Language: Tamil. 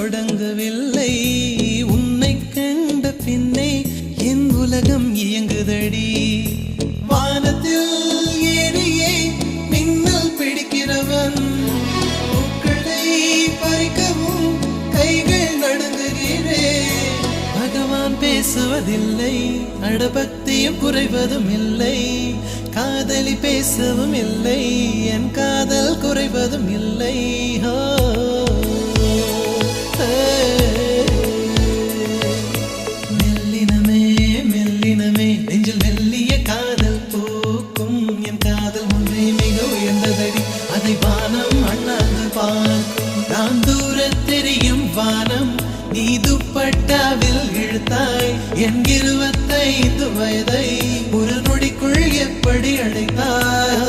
தொடங்கவில்லை உன்னை கண்ட பின்னே என் உலகம் இயங்குதடி வானத்தில் ஏறியே மின்னல் பிடிக்கிறவன் பூக்களை பறிக்கவும் கைகள் நடுங்குகிறேன் பகவான் பேசுவதில்லை அடபக்தியும் குறைவதும் இல்லை காதலி பேசவும் இல்லை என் காதல் குறைவதும் இல்லை மெல்லினமே மெல்லினமே நெஞ்சில் மெல்லிய காதல் பூக்கும் என் காதல் ஒன்றே மிக உயர்ந்ததடி அதை வானம் அண்ணாந்து பார்க்கும் நான் தூர தெரியும் வானம் நீ துப்பட்டாவில் இழுத்தாய் என் 25 வயதை ஒரு நொடிக்குள் எப்படி அடைத்தாய்